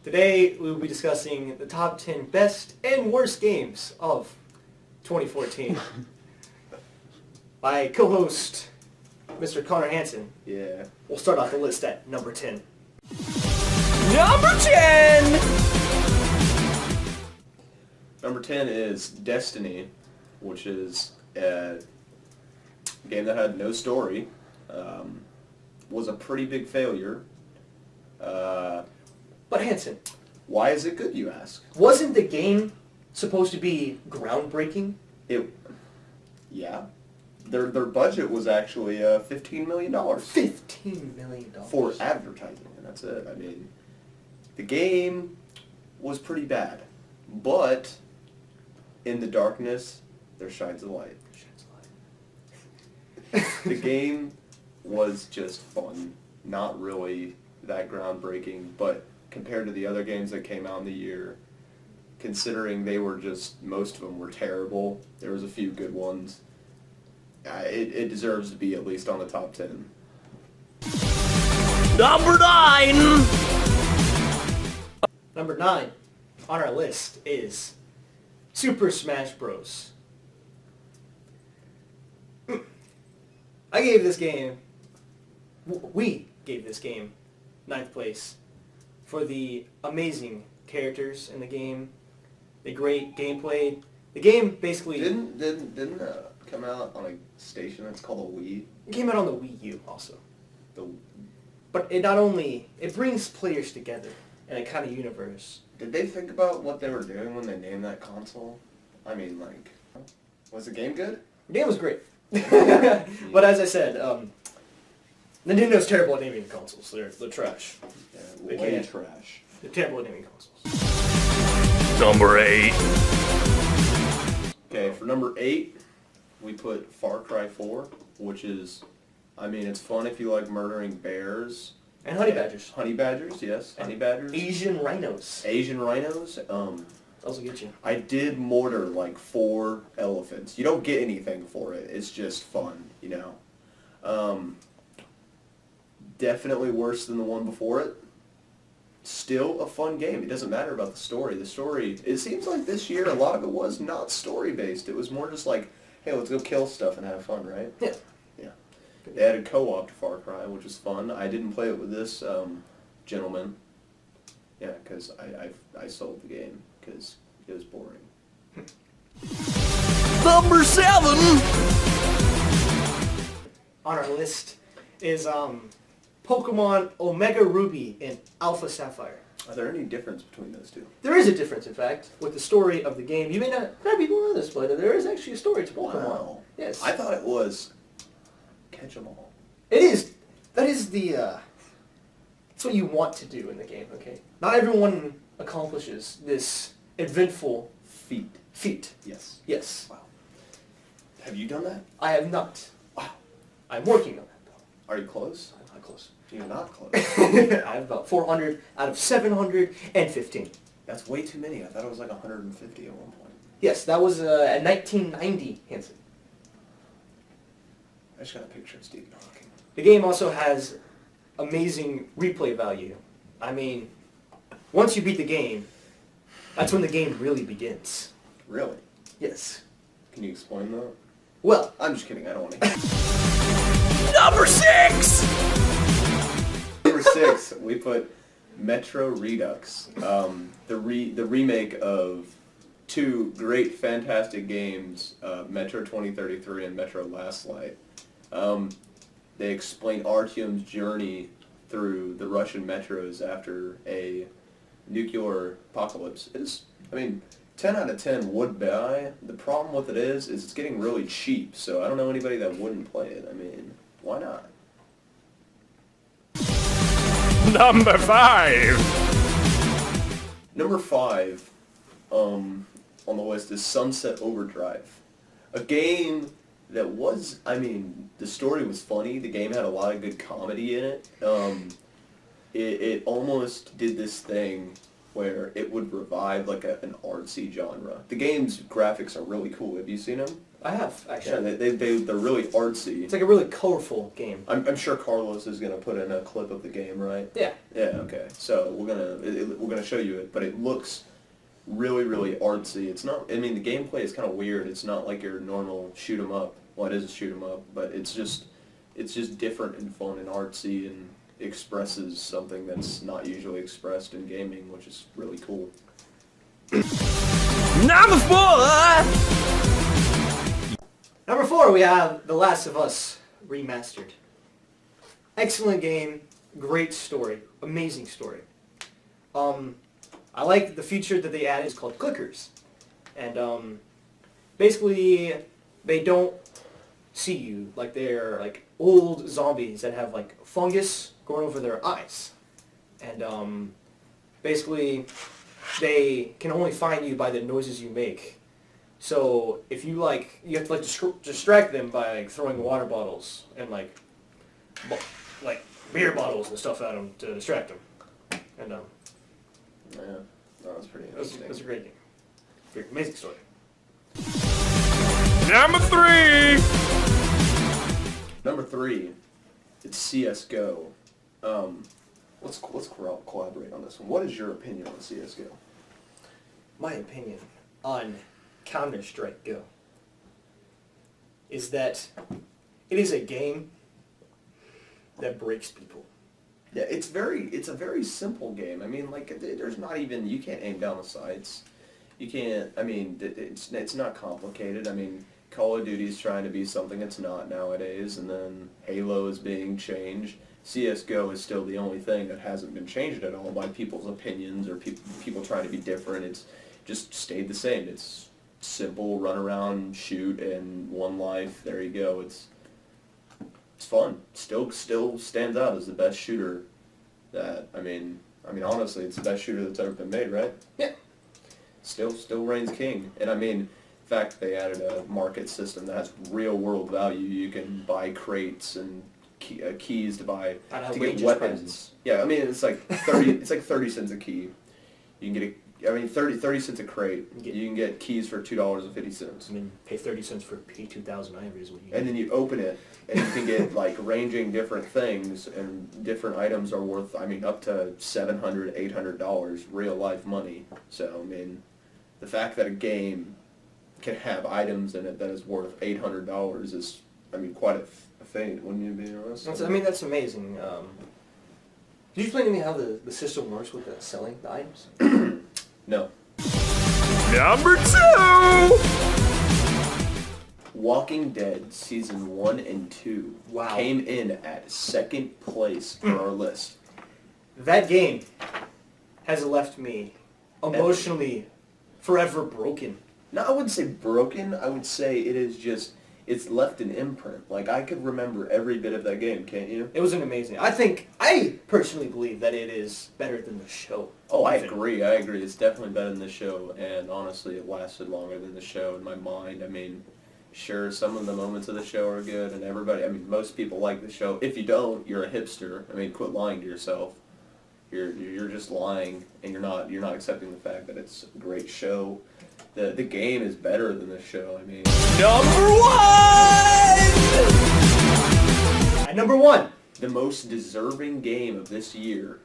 Today we will be discussing the top 10 best and worst games of 2014. My co-host, Mr. Connor Hansen. Yeah. We'll start off the list at number 10. Number 10! Number 10 is Destiny, which is a game that had no story. Was a pretty big failure. But Hansen, Why is it good, you ask? wasn't the game supposed to be groundbreaking? Yeah. Their budget was actually $15 million. $15 million. For advertising, and that's it. I mean, the game was pretty bad, but in the darkness, there shines a light. The game was just fun, not really that groundbreaking, but compared to the other games that came out in the year, considering they were just, most of them were terrible, there was a few good ones, it deserves to be at least on the top 10. Number 9! Number 9 on our list is Super Smash Bros. I gave this game, we gave this game 9th place for the amazing characters in the game, the great gameplay. The game basically Didn't come out on a station that's called a Wii? it came out on the Wii U also. The But it not only, it brings players together in a kind of universe. Did they think about what they were doing when they named that console? I mean, like, was the game good? The game was great. But as I said, Nintendo's terrible at naming consoles. They're trash. Yeah, They way can't. trash. They're terrible at naming consoles. Number 8. Okay, for number 8, we put Far Cry 4, which is, I mean, it's fun if you like murdering bears. And honey badgers. Honey badgers, yes. Honey badgers. Asian rhinos. Asian rhinos. Also get you. I did mortar like 4 elephants. You don't get anything for it. It's just fun, you know. Definitely worse than the one before it. Still a fun game. It doesn't matter about the story. The story, it seems like this year a lot of it was not story-based. It was more just like, hey, let's go kill stuff and have fun, right? Yeah. Yeah. They added co-op to Far Cry, which was fun. I didn't play it with this gentleman. Yeah, because I sold the game because it was boring. Number 7! On our list is Pokemon Omega Ruby and Alpha Sapphire. Are there any difference between those two? There is a difference, in fact, with the story of the game. You may not, people know this, but there is actually a story to Pokemon. Wow. Yes. I thought it was catch 'em all. It is. That is the, that's what you want to do in the game, okay? Not everyone accomplishes this eventful feat. Yes. Yes. Wow. Have you done that? I have not. Wow. I'm working on that, though. Are you close? I'm not close. You're not close. I have about 400 out of 715. That's way too many. I thought it was like 150 at one point. Yes, that was a 1990, Hanson. I just got a picture of Stephen Hawking. The game also has amazing replay value. I mean, once you beat the game, that's when the game really begins. Really? Yes. Can you explain that? Well, I'm just kidding. I don't want to. Number 6! Number 6, we put Metro Redux, the remake of 2 great, fantastic games, Metro 2033 and Metro Last Light. They explain Artyom's journey through the Russian metros after a nuclear apocalypse. It's, I mean, 10 out of 10 would buy. The problem with it is it's getting really cheap, so I don't know anybody that wouldn't play it. I mean, why not? Number 5! Number 5 on the list is Sunset Overdrive. A game that was, I mean, the story was funny. The game had a lot of good comedy in it. It almost did this thing where it would revive like an artsy genre. The game's graphics are really cool. Have you seen them? I have, Yeah, actually. they're really artsy. It's like a really colorful game. I'm sure Carlos is gonna put in a clip of the game, right? Yeah. Yeah. Okay. So we're gonna show you it, but it looks really really artsy. It's not. I mean, the gameplay is kind of weird. It's not like your normal shoot 'em up. Well, it is a shoot 'em up, but it's just different and fun and artsy and expresses something that's not usually expressed in gaming, which is really cool. Number 4. Number 4, we have The Last of Us Remastered. Excellent game, great story, amazing story. I like the feature that they added. It's called clickers, and basically they don't see you like they're like old zombies that have like fungus growing over their eyes, and basically they can only find you by the noises you make. So if you you have to distract them by like throwing water bottles and like beer bottles and stuff at them to distract them. And Yeah, that was pretty it was interesting. a great game. Amazing story. Number 3. Number 3, it's CS:GO. Let's collaborate on this one. What is your opinion on CS:GO? My opinion on Counter-Strike Go is that it is a game that breaks people. Yeah, it's a very simple game. I mean, like, there's not even, you can't aim down the sights. You can't, I mean, it's not complicated. I mean, Call of Duty's trying to be something it's not nowadays, and then Halo is being changed. CS:GO is still the only thing that hasn't been changed at all by people's opinions or people trying to be different. It's just stayed the same. It's simple, run around, shoot, and one life. There you go. It's fun. Still stands out as the best shooter. That I mean, honestly, it's the best shooter that's ever been made, right? Yeah. Still reigns king. And I mean, in fact, they added a market system that has real world value. You can buy crates and keys to get outrageous weapons. prices. Yeah, I mean, it's like 30. It's like 30 cents a key. You can get 30 cents a crate. You can get keys for $2.50. I mean, pay 30 cents for P2000 Ivory is what you And get. then you open it, and you can get like ranging different things, and different items are worth, I mean, up to $700, $800 real life money. So I mean, the fact that a game can have items in it that is worth $800 is, I mean, quite a thing. Wouldn't you be honest? I mean, that's amazing. Did you explain to me how the system works with selling the items? No. Number 2. Walking Dead Season 1 and 2 Wow. came in at second place for our list. That game has left me emotionally forever broken. No, I wouldn't say broken. I would say it's left an imprint. Like, I could remember every bit of that game, can't you? It was an amazing. I personally believe that it is better than the show. Oh, I Even. agree. It's definitely better than the show, and honestly, it lasted longer than the show in my mind. I mean, sure, some of the moments of the show are good, and most people like the show. If you don't, you're a hipster. I mean, quit lying to yourself. You're just lying, and you're not accepting the fact that it's a great show. The game is better than the show. I mean, Number 1. At number 1, the most deserving game of this year,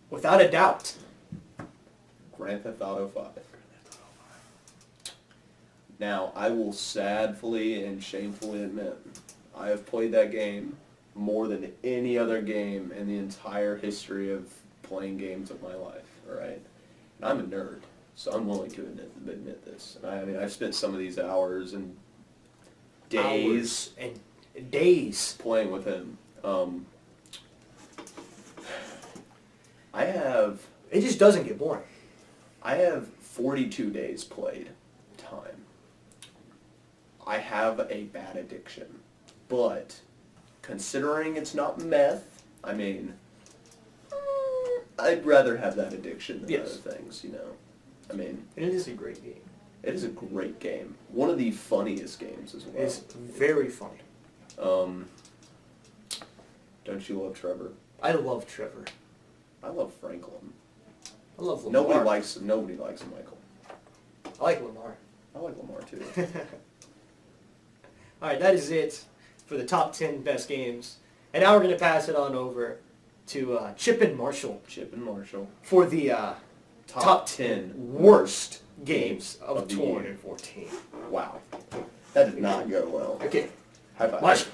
without a doubt, Grand Theft Auto 5. Now, I will sadly and shamefully admit, I have played that game more than any other game in the entire history of playing games of my life, alright? And I'm a nerd, so I'm willing to admit this. And I've spent some of these hours and days hours and days. playing with him. It just doesn't get boring. I have 42 days played time. I have a bad addiction, but considering it's not meth, I mean, I'd rather have that addiction than Yes. other things, you know. I mean, And it is a great game. it is a great game. One of the funniest games as well. It's very funny. Don't you love Trevor? I love Trevor. I love Franklin. I love Lamar. Nobody likes Michael. I like Lamar. I like Lamar too. All right, that is it for the top 10 best games. And now we're going to pass it on over to Chip and Marshall Chip and Marshall. for the top 10 worst games of of the year. 2014. Wow. That did not go well. Okay, High five. Marshall.